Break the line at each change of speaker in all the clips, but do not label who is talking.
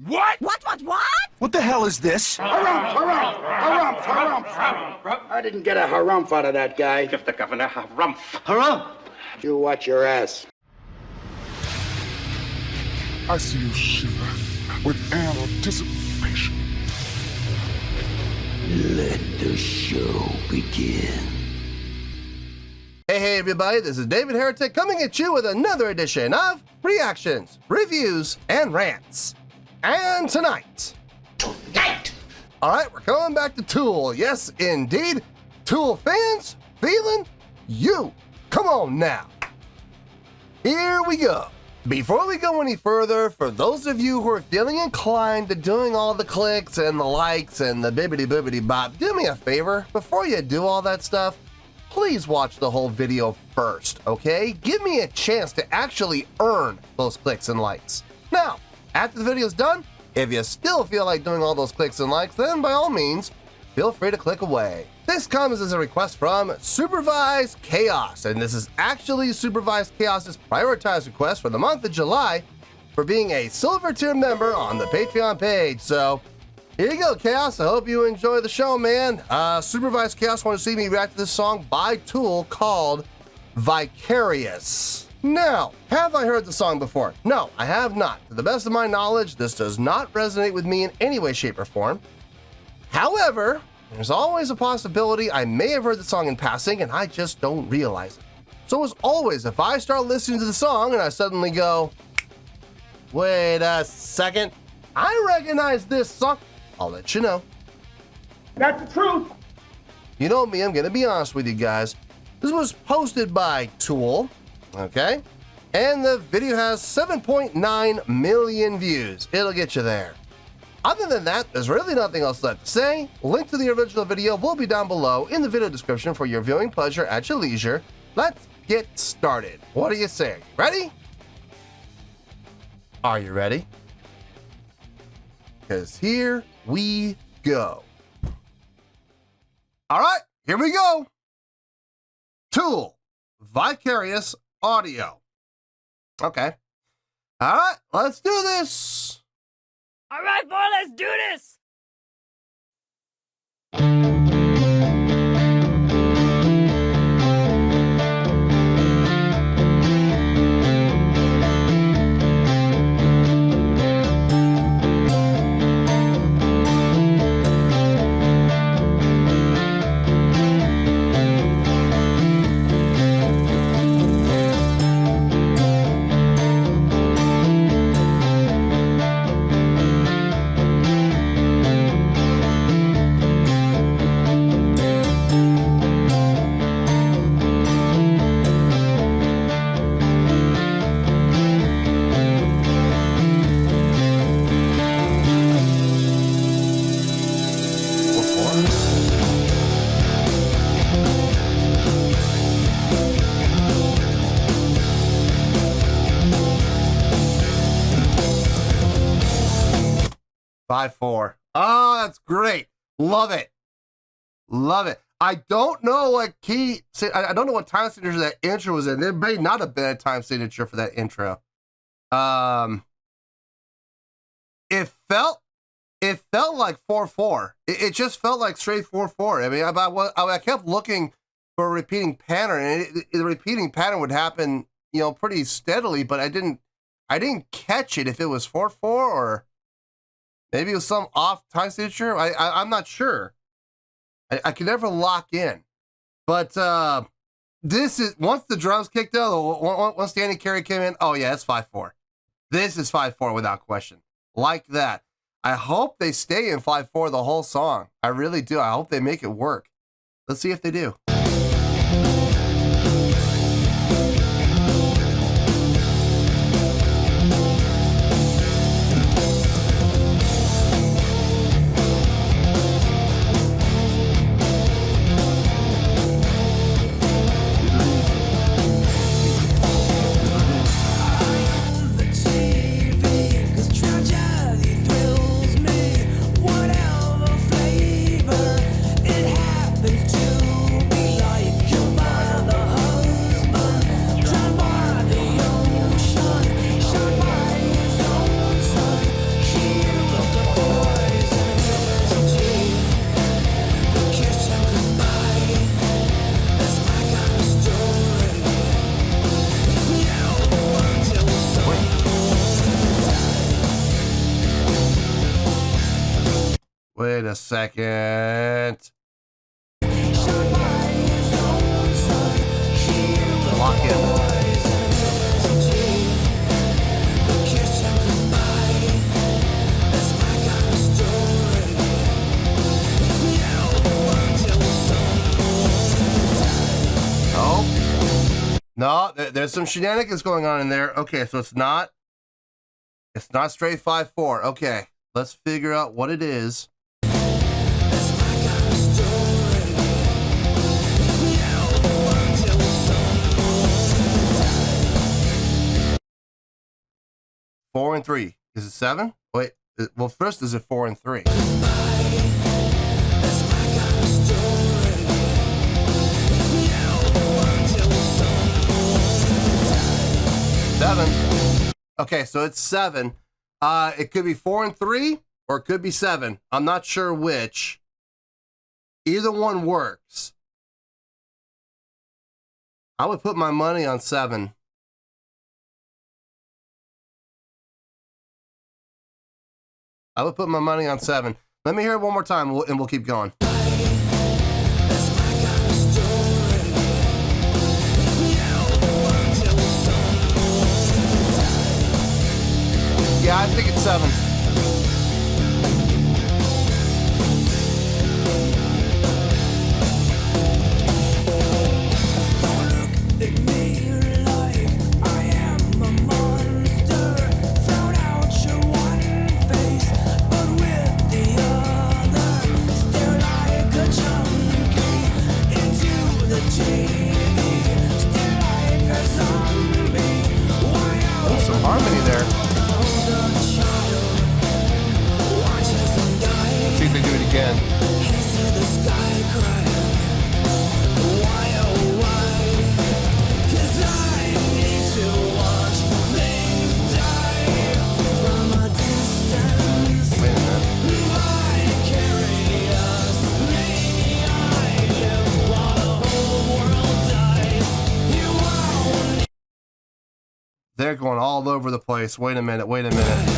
What?
What?
What the hell is this?
Harumph. I didn't get a harumph out of that guy.
Give the governor harumph.
Harumph!
You watch your ass.
I see you shiver with anticipation.
Let the show begin.
Hey everybody, this is David Heretic coming at you with another edition of Reactions, Reviews, and Rants. And tonight, alright, we're going back to Tool. Yes, indeed. Tool fans, feeling you. Come on now. Here we go. Before we go any further, for those of you who are feeling inclined to doing all the clicks and the likes and the bibbity-bibbity bop, do me a favor. Before you do all that stuff, please watch the whole video first, okay? Give me a chance to actually earn those clicks and likes. Now, after the video's done, if you still feel like doing all those clicks and likes, then by all means, feel free to click away. This comes as a request from Supervised Chaos, and this is actually Supervised Chaos's prioritized request for the month of July for being a silver tier member on the Patreon page. So here you go, Chaos. I hope you enjoy the show, man. Supervised Chaos wanted to see me react to this song by Tool called Vicarious. Now, have I heard the song before? No, I have not. To the best of my knowledge, this does not resonate with me in any way, shape, or form. However, there's always a possibility I may have heard the song in passing and I just don't realize it. So as always, if I start listening to the song and I suddenly go, wait a second, I recognize this song, I'll let you know.
That's the truth.
You know me, I'm gonna be honest with you guys. This was posted by Tool, okay? And the video has 7.9 million views. It'll get you there. Other than that, there's really nothing else left to say. Link to the original video will be down below in the video description for your viewing pleasure at your leisure. Let's get started. What do you say? Ready? Are you ready? Because here we go. All right, here we go. Tool, Vicarious audio. Okay. All right, let's do this.
All right, boy, let's do this.
5-4. Oh, that's great. Love it. Love it. I don't know what key, I don't know what time signature that intro was in. There may not have been a time signature for that intro. It felt like 4-4. It just felt like straight 4-4. I mean, I kept looking for a repeating pattern, and the repeating pattern would happen, you know, pretty steadily, but I didn't catch it if it was 4-4 or maybe it was some off time signature. I'm not sure. I could never lock in. But this is, once the drums kicked in, once Danny Carey came in, oh yeah, it's 5-4. This is 5-4 without question. Like that. I hope they stay in 5-4 the whole song. I really do. I hope they make it work. Let's see if they do.
'Cause tragedy thrills me. Whatever flavor it happens to be.
Wait a second. Lock in. No, there's some shenanigans going on in there. Okay, so it's not straight 5/4. Okay, let's figure out what it is. Four and three. Is it 7? Wait. Well, first is it 4 and 3? Okay, so it's 7. It could be 4 and 3, or it could be 7. I'm not sure which. Either one works. I would put my money on 7. I would put my money on 7. Let me hear it one more time, and we'll keep going. Yeah, I think it's 7.
Don't look at me like I am a monster. Throw out your one face, but with the other, stare like a junkie into the TV. Stare like a zombie.
Oh, some harmony there. Let's see if they do it again. Wait a minute. They're going all over the place. Wait a minute. Wait a minute.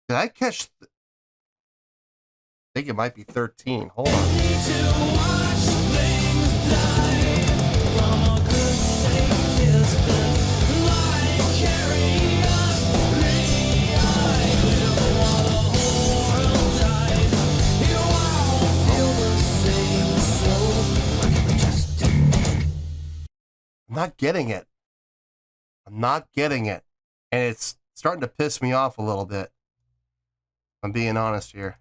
Did I catch? I think it might be 13. Hold on. I'm not getting it. I'm not getting it. And it's starting to piss me off a little bit. I'm being honest here.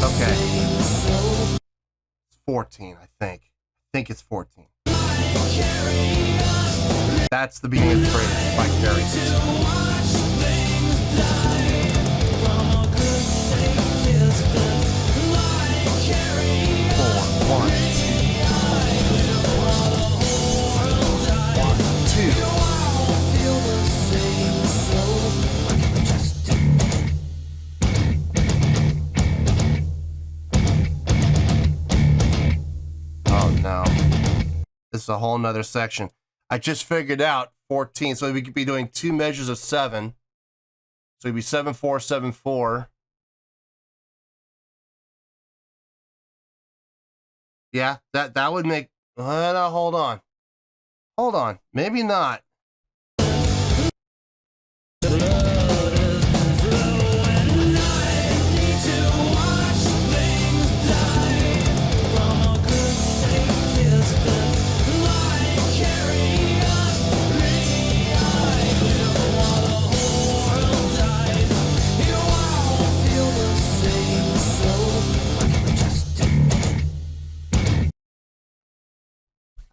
Okay. It's 14, I think. I think it's 14. That's the beginning of the phrase, Vicarious. is a whole nother section. I just figured out 14, so we could be doing 2 measures of 7. So it'd be 7, 4, 7, 4. Yeah, that would make, no, hold on. Hold on, maybe not.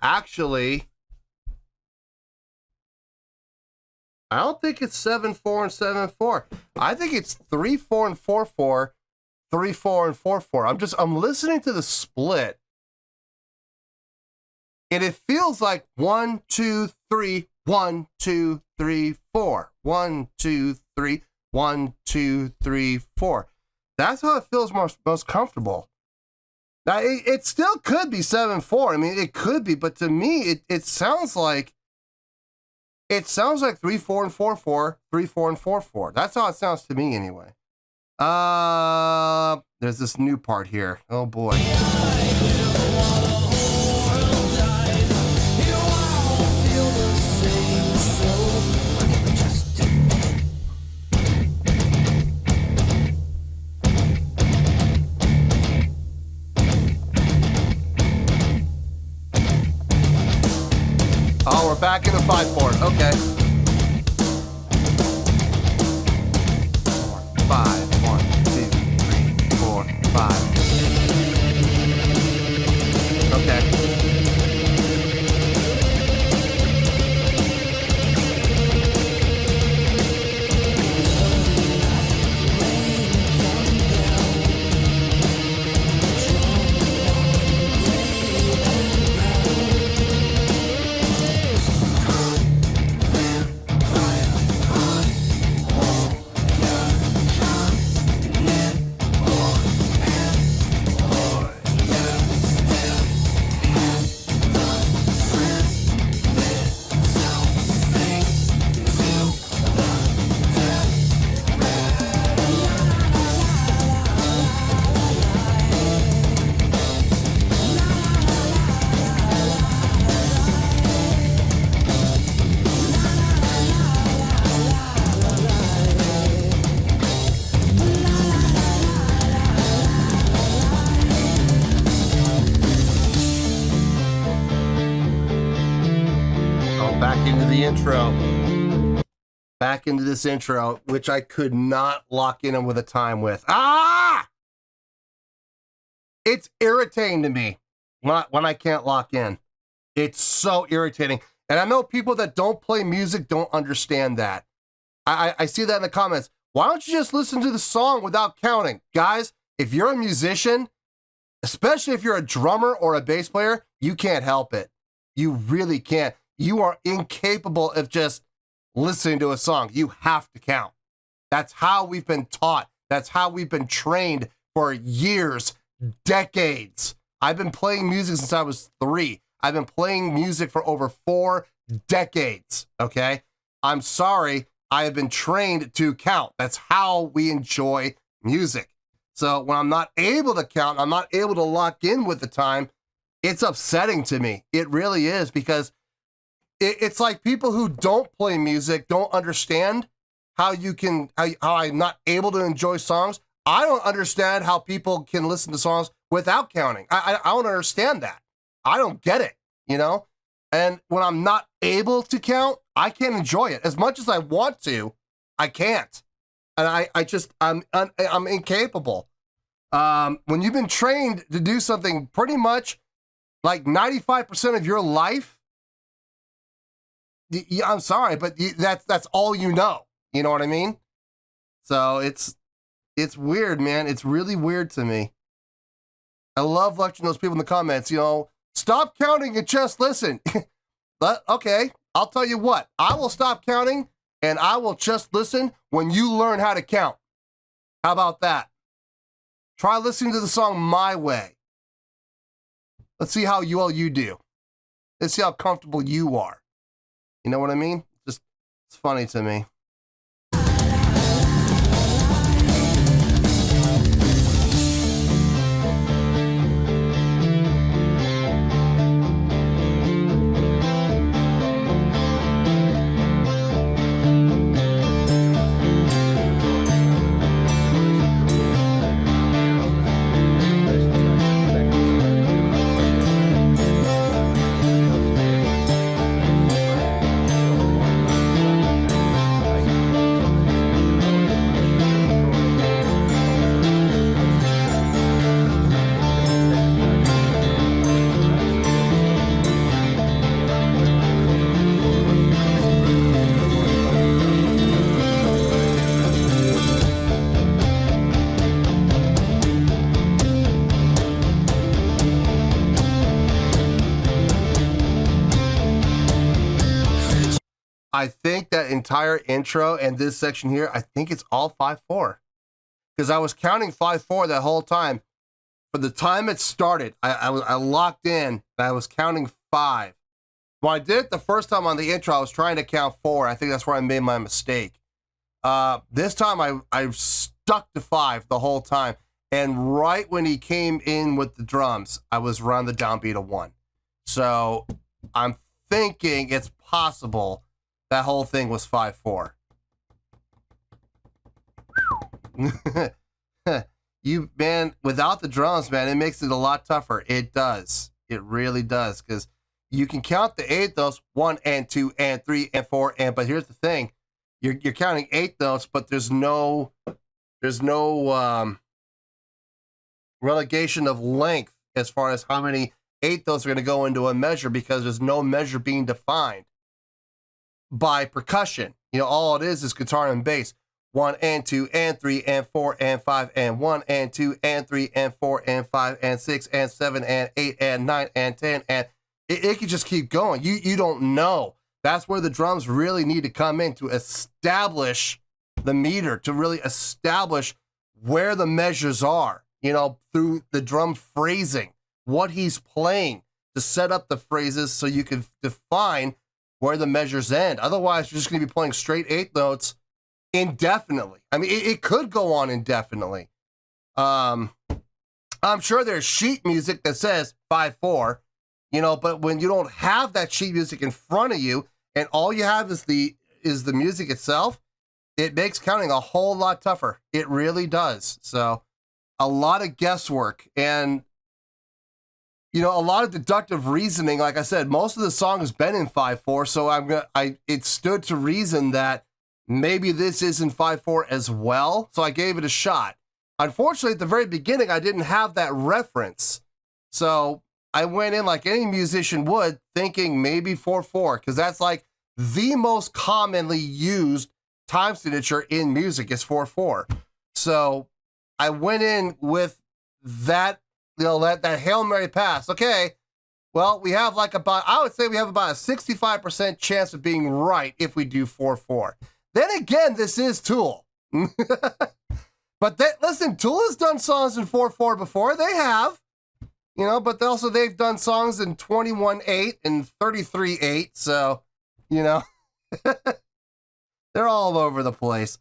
Actually, I don't think it's 7, 4, and 7, 4. I think it's 3, 4, and 4, 4, 3, 4, and 4, 4. I'm listening to the split, and it feels like 1, 2, 3, 1, 2, 3, 4. 1, 2, 3, 1, 2, 3, 4. That's how it feels most comfortable. Now, it still could be 7, 4. I mean, it could be, but to me, it sounds like 3, 4, and 4, 4, 3, 4, and 4, 4. That's how it sounds to me, anyway. There's this new part here. Oh boy. Oh, we're back in the 5/4. Okay. 4, 5, 1, 2, 3, 4, 5. Okay. Back into this intro, which I could not lock in with a time with. It's irritating to me when I can't lock in. It's so irritating. And I know people that don't play music don't understand that. I see that in the comments. Why don't you just listen to the song without counting? Guys, if you're a musician, especially if you're a drummer or a bass player, you can't help it. You really can't. You are incapable of just listening to a song. You have to count. That's how we've been taught. That's how we've been trained for years, decades. I've been playing music since I was 3. I've been playing music for over 4 decades, okay? I'm sorry, I have been trained to count. That's how we enjoy music. So when I'm not able to count, I'm not able to lock in with the time, it's upsetting to me. It really is, because it's like people who don't play music don't understand how I'm not able to enjoy songs. I don't understand how people can listen to songs without counting. I don't understand that. I don't get it, you know? And when I'm not able to count, I can't enjoy it. As much as I want to, I can't. And I'm incapable. When you've been trained to do something pretty much like 95% of your life, I'm sorry, but that's all you know. You know what I mean? So it's weird, man. It's really weird to me. I love lecturing those people in the comments, you know, stop counting and just listen. But okay, I'll tell you what, I will stop counting and I will just listen when you learn how to count. How about that? Try listening to the song my way. Let's see how well you do. Let's see how comfortable you are. You know what I mean? Just, it's funny to me. I think that entire intro and this section here, I think it's all 5/4. Because I was counting 5/4 that whole time. For the time it started, I locked in and I was counting 5. When I did it the first time on the intro, I was trying to count 4. I think that's where I made my mistake. This time I stuck to 5 the whole time. And right when he came in with the drums, I was around the downbeat of 1. So I'm thinking it's possible that whole thing was 5/4. You, man, without the drums, man, it makes it a lot tougher. It does. It really does. Because you can count the 8 notes, 1 and 2 and 3 and 4, but here's the thing. You're counting 8 notes, but there's no relegation of length as far as how many 8 notes are going to go into a measure, because there's no measure being defined by percussion. You know, all it is guitar and bass. 1 and 2 and 3 and 4 and 5 and 1 and 2 and 3 and 4 and 5 and 6 and 7 and 8 and 9 and 10, and it can just keep going. You don't know. That's where the drums really need to come in to establish the meter, to really establish where the measures are, you know, through the drum phrasing, what he's playing, to set up the phrases so you can define where the measures end. Otherwise, you're just going to be playing straight 8 notes indefinitely. I mean, it could go on indefinitely. I'm sure there's sheet music that says 5/4, you know, but when you don't have that sheet music in front of you and all you have is the music itself, it makes counting a whole lot tougher. It really does. So a lot of guesswork and, you know, a lot of deductive reasoning. Like I said, most of the song has been in 5/4, so it stood to reason that maybe this is in 5/4 as well. So I gave it a shot. Unfortunately, at the very beginning, I didn't have that reference. So I went in like any musician would, thinking maybe 4/4, because that's like the most commonly used time signature in music is 4/4. So I went in with that, you know, that Hail Mary pass. Okay, well, we have like I would say we have about a 65% chance of being right if we do 4/4. Then again, this is Tool. But listen, Tool has done songs in 4/4 before. They have, you know, but also they've done songs in 21/8 and 33/8. So, you know, they're all over the place.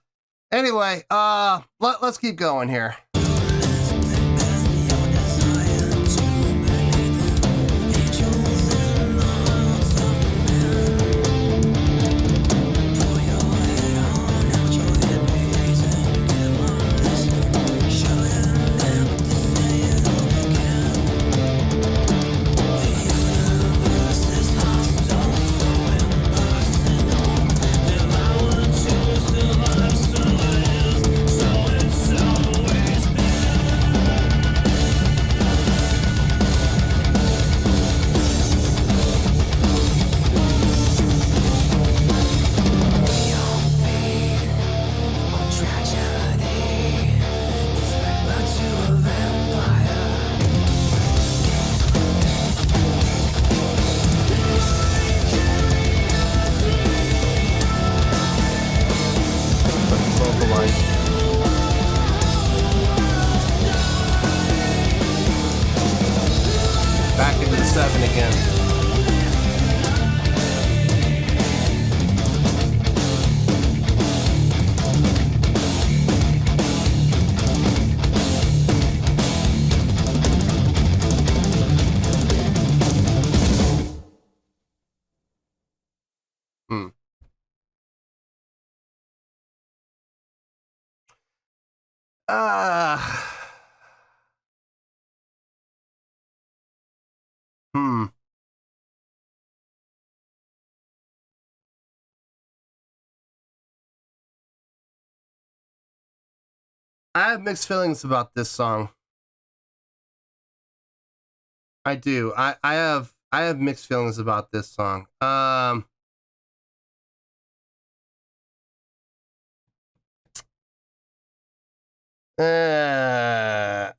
Anyway, let's keep going here. Back into the 7 again. Hmm. I have mixed feelings about this song. I do. I have mixed feelings about this song. I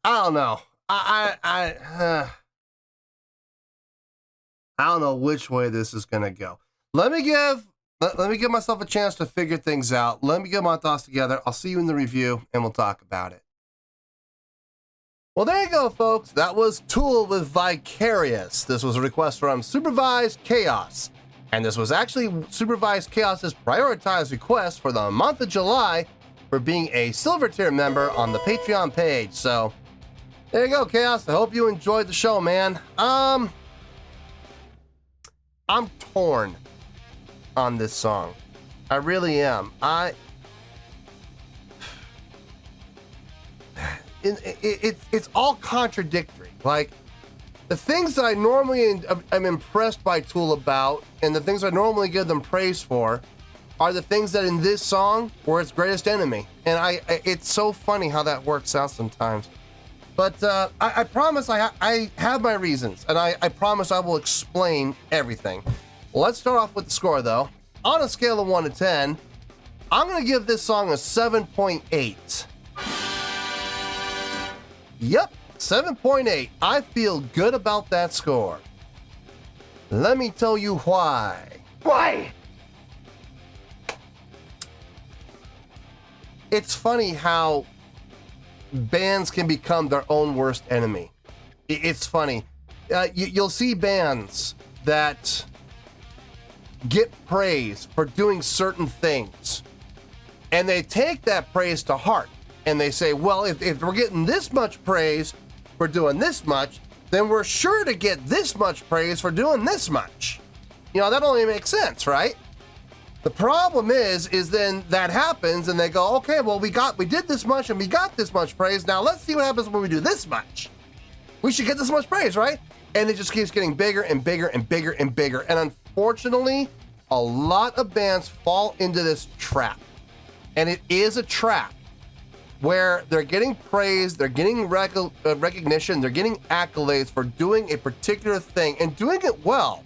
don't know. I don't know which way this is gonna go. Let me give myself a chance to figure things out. Let me get my thoughts together. I'll see you in the review and we'll talk about it. Well, there you go, folks. That was Tool with Vicarious. This was a request from Supervised Chaos. And this was actually Supervised Chaos's prioritized request for the month of July for being a silver tier member on the Patreon page. So there you go, Chaos. I hope you enjoyed the show, man. I'm torn on this song. I really am. It's all contradictory. Like, the things that I normally am impressed by Tool about, and the things I normally give them praise for, are the things that in this song were its greatest enemy. And it's so funny how that works out sometimes. But I promise I have my reasons, and I promise I will explain everything. Let's start off with the score, though. On a scale of 1 to 10, I'm going to give this song a 7.8. Yep, 7.8. I feel good about that score. Let me tell you why.
Why?
It's funny how bands can become their own worst enemy. It's funny. You'll see bands that get praise for doing certain things, and they take that praise to heart. And they say, well, if we're getting this much praise for doing this much, then we're sure to get this much praise for doing this much. You know, that only makes sense, right? The problem is then that happens and they go, okay, well, we did this much and we got this much praise. Now let's see what happens when we do this much. We should get this much praise, right? And it just keeps getting bigger and bigger and bigger and bigger. And unfortunately, a lot of bands fall into this trap. And it is a trap where they're getting praise, they're getting recognition, they're getting accolades for doing a particular thing and doing it well,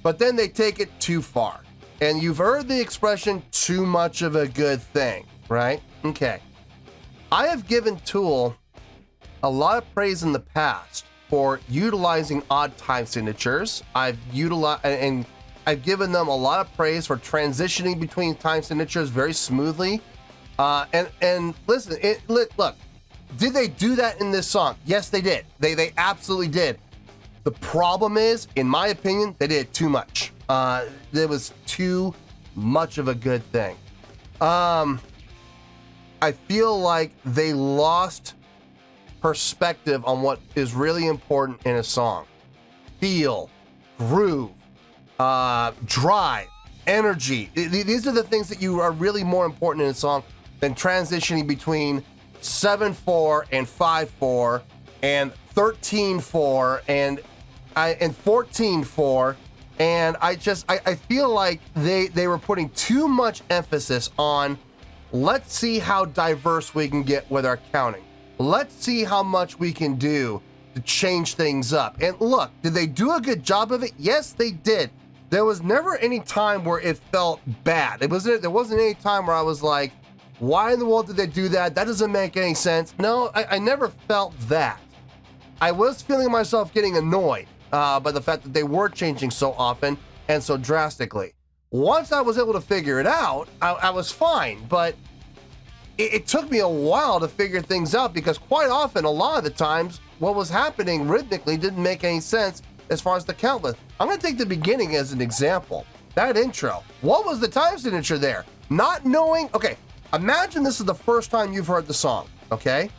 but then they take it too far. And you've heard the expression, too much of a good thing, right? Okay. I have given Tool a lot of praise in the past for utilizing odd time signatures. I've given them a lot of praise for transitioning between time signatures very smoothly. And listen, look, did they do that in this song? Yes, they did. They absolutely did. The problem is, in my opinion, they did too much. There was too much of a good thing. I feel like they lost perspective on what is really important in a song. Feel, groove, drive, energy. These are the things that are really more important in a song than transitioning between 7/4 and 5/4 and 13/4 and 14/4. And I feel like they were putting too much emphasis on, let's see how diverse we can get with our counting. Let's see how much we can do to change things up. And look, did they do a good job of it? Yes, they did. There was never any time where it felt bad. There wasn't any time where I was like, why in the world did they do that? That doesn't make any sense. No, I never felt that. I was feeling myself getting annoyed by the fact that they were changing so often and so drastically. Once I was able to figure it out, I was fine, but it took me a while to figure things out because quite often, a lot of the times, what was happening rhythmically didn't make any sense as far as the count list. I'm going to take the beginning as an example. That intro. What was the time signature there? Not knowing. Okay, imagine this is the first time you've heard the song, okay?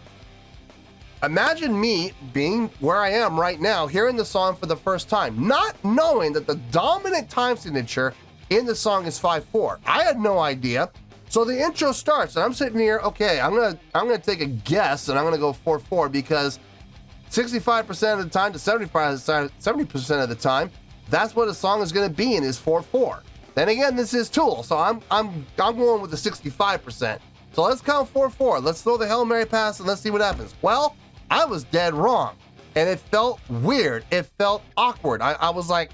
Imagine me being where I am right now, hearing the song for the first time, not knowing that the dominant time signature in the song is 5/4. I had no idea. So the intro starts, and I'm sitting here, okay, I'm gonna take a guess, and I'm gonna go 4/4 because 65% of the time to 70% of the time, that's what a song is gonna be in, is 4/4. Then again, this is Tool, so I'm going with the 65%. So let's count 4/4. Let's throw the Hail Mary pass and let's see what happens. Well, I was dead wrong, and it felt weird. It felt awkward. I was like,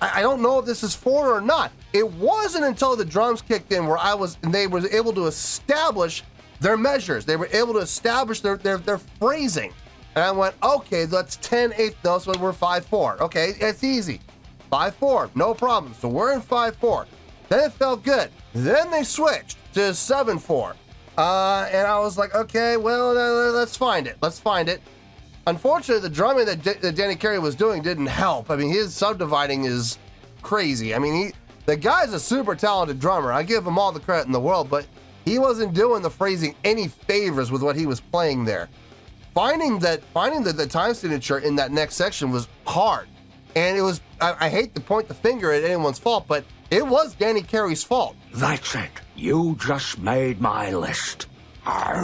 I don't know if this is 4 or not. It wasn't until the drums kicked in where they were able to establish their measures. They were able to establish their phrasing. And I went, okay, that's 10 eighth notes when we're 5/4. Okay, it's easy. 5/4, no problem. So we're in 5/4. Then it felt good. Then they switched to 7/4. And I was like, okay, well, let's find it. Let's find it. Unfortunately, the drumming that Danny Carey was doing didn't help. I mean, his subdividing is crazy. I mean, the guy's a super talented drummer. I give him all the credit in the world, but he wasn't doing the phrasing any favors with what he was playing there. Finding the time signature in that next section was hard. And it was, I hate to point the finger at anyone's fault, but it was Danny Carey's fault.
That's it. You just made my list.
Stop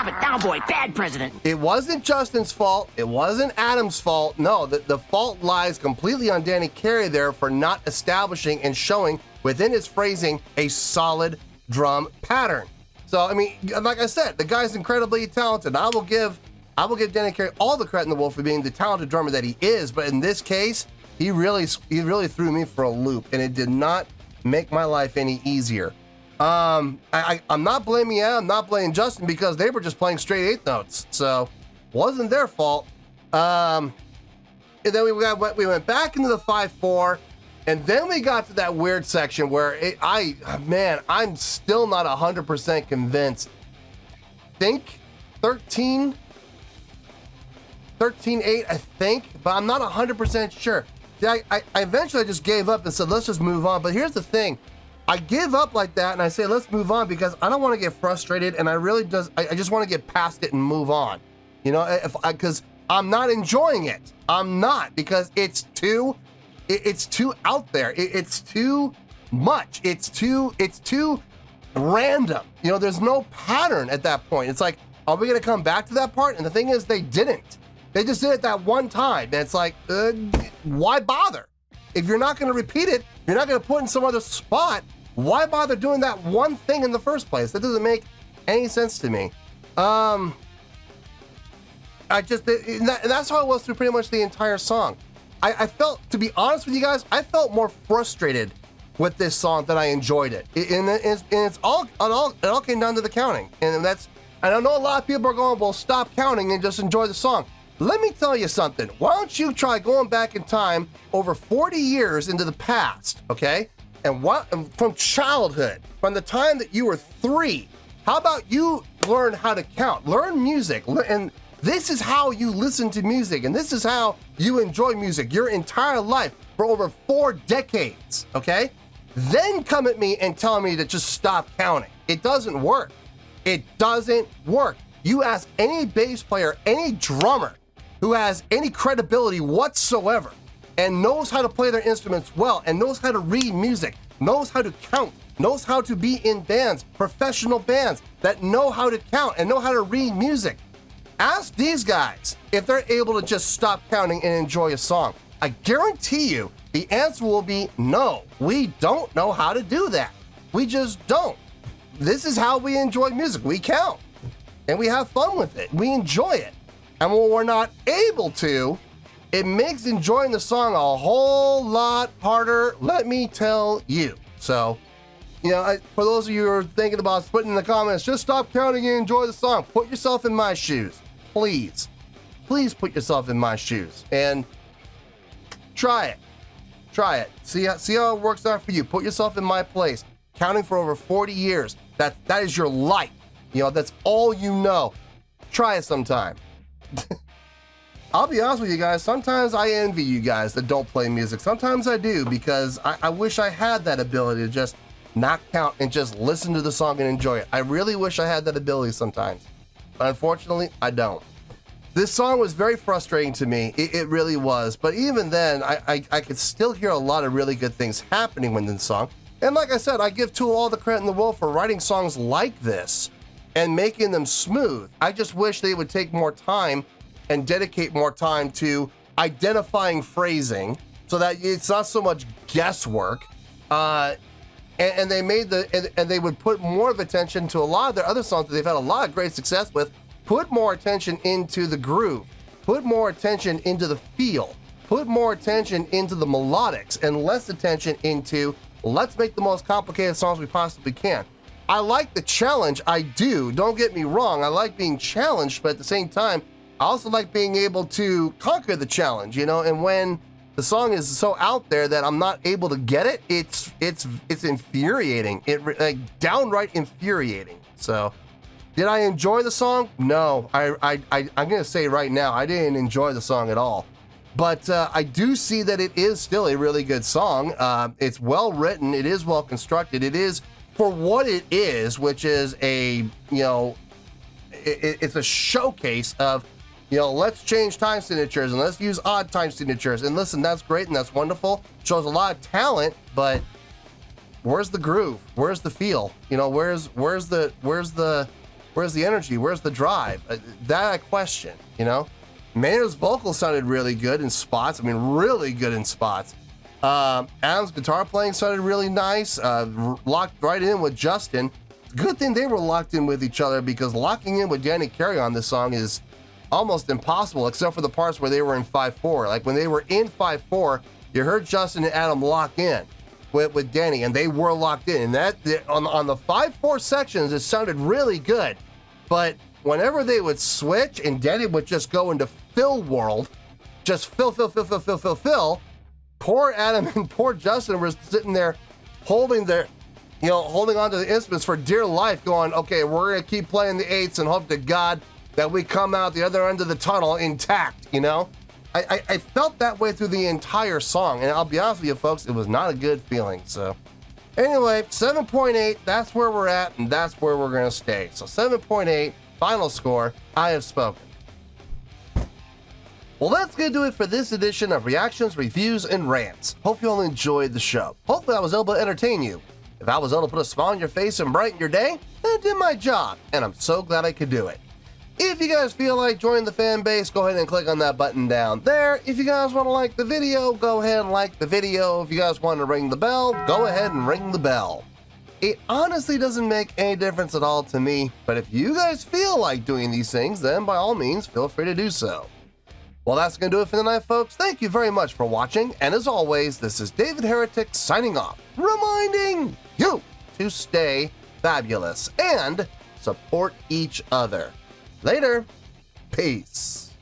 it now, boy. Bad president.
It wasn't Justin's fault. It wasn't Adam's fault. No, the fault lies completely on Danny Carey there for not establishing and showing within his phrasing a solid drum pattern. So, I mean, like I said, the guy's incredibly talented. I will give Danny Carey all the credit in the world for being the talented drummer that he is. But in this case, he really threw me for a loop, and it did not make my life any easier. I'm not blaming Adam, I'm not blaming Justin, because they were just playing straight eighth notes, so wasn't their fault. And then we went back into the 5/4, and then we got to that weird section where I'm still not 100% convinced. Think 13-8, I think, but I'm not 100% sure. I eventually just gave up and said, let's just move on. But here's the thing. I give up like that and I say, let's move on, because I don't want to get frustrated, and I just want to get past it and move on. You know, because I'm not enjoying it. I'm not, because it's too out there. It's too much. It's too random. You know, there's no pattern at that point. It's like, are we going to come back to that part? And the thing is, they didn't. They just did it that one time. And it's like, why bother? If you're not going to repeat it, you're not going to put in some other spot, why bother doing that one thing in the first place? That doesn't make any sense to me. And that's how it was through pretty much the entire song. I felt, to be honest with you guys, I felt more frustrated with this song than I enjoyed it. It all came down to the counting. And I know a lot of people are going, well, stop counting and just enjoy the song. Let me tell you something. Why don't you try going back in time over 40 years into the past, okay? And from childhood, from the time that you were 3, how about you learn how to count? Learn music, and this is how you listen to music, and this is how you enjoy music your entire life for over 4 decades, okay? Then come at me and tell me to just stop counting. It doesn't work. It doesn't work. You ask any bass player, any drummer who has any credibility whatsoever and knows how to play their instruments well and knows how to read music, knows how to count, knows how to be in bands, professional bands that know how to count and know how to read music. Ask these guys if they're able to just stop counting and enjoy a song. I guarantee you the answer will be no. We don't know how to do that. We just don't. This is how we enjoy music. We count and we have fun with it. We enjoy it. And when we're not able to, it makes enjoying the song a whole lot harder, let me tell you. So, you know, for those of you who are thinking about putting in the comments, just stop counting and enjoy the song. Put yourself in my shoes. Please. Please put yourself in my shoes. And try it. Try it. See how it works out for you. Put yourself in my place. Counting for over 40 years. That is your life. You know, that's all you know. Try it sometime. I'll be honest with you guys, sometimes I envy you guys that don't play music. Sometimes I do, because I wish I had that ability to just not count and just listen to the song and enjoy it. I really wish I had that ability sometimes. But unfortunately, I don't. This song was very frustrating to me. It really was. But even then, I could still hear a lot of really good things happening within the song. And like I said, I give Tool all the credit in the world for writing songs like this and making them smooth. I just wish they would take more time and dedicate more time to identifying phrasing so that it's not so much guesswork. And they made and they would put more of attention to a lot of their other songs that they've had a lot of great success with. Put more attention into the groove, put more attention into the feel, put more attention into the melodics, and less attention into let's make the most complicated songs we possibly can. I like the challenge, I do, don't get me wrong, I like being challenged, but at the same time, I also like being able to conquer the challenge, you know, and when the song is so out there that I'm not able to get it, it's infuriating, like downright infuriating. So, did I enjoy the song? No, I'm gonna say right now, I didn't enjoy the song at all. But I do see that it is still a really good song. It's well written, it is well constructed, it is for what it is, which is a, it's a showcase of, let's change time signatures and let's use odd time signatures. And listen, that's great and that's wonderful. Shows a lot of talent, but where's the groove? Where's the feel? Where's the energy? Where's the drive? That I question, Maynard's vocals sounded really good in spots. I mean, really good in spots. Adam's guitar playing sounded really nice. Locked right in with Justin. Good thing they were locked in with each other because locking in with Danny Carey on this song is almost impossible, except for the parts where they were in 5/4. Like when they were in 5/4, you heard Justin and Adam lock in with Danny, and they were locked in. And that on the 5/4 sections, it sounded really good. But whenever they would switch and Danny would just go into fill world, just fill, poor Adam and poor Justin were sitting there holding on to the instruments for dear life, going, okay, we're going to keep playing the eights and hope to God that we come out the other end of the tunnel intact, I felt that way through the entire song, and I'll be honest with you folks, it was not a good feeling. So anyway, 7.8, that's where we're at, and that's where we're going to stay. So 7.8, final score, I have spoken. Well, that's going to do it for this edition of Reactions, Reviews, and Rants. Hope you all enjoyed the show. Hopefully I was able to entertain you. If I was able to put a smile on your face and brighten your day, then I did my job, and I'm so glad I could do it. If you guys feel like joining the fan base, go ahead and click on that button down there. If you guys want to like the video, go ahead and like the video. If you guys want to ring the bell, go ahead and ring the bell. It honestly doesn't make any difference at all to me, but if you guys feel like doing these things, then by all means, feel free to do so. Well, that's going to do it for the night, folks. Thank you very much for watching, and as always, this is David Heretic signing off, reminding you to stay fabulous and support each other. Later. Peace.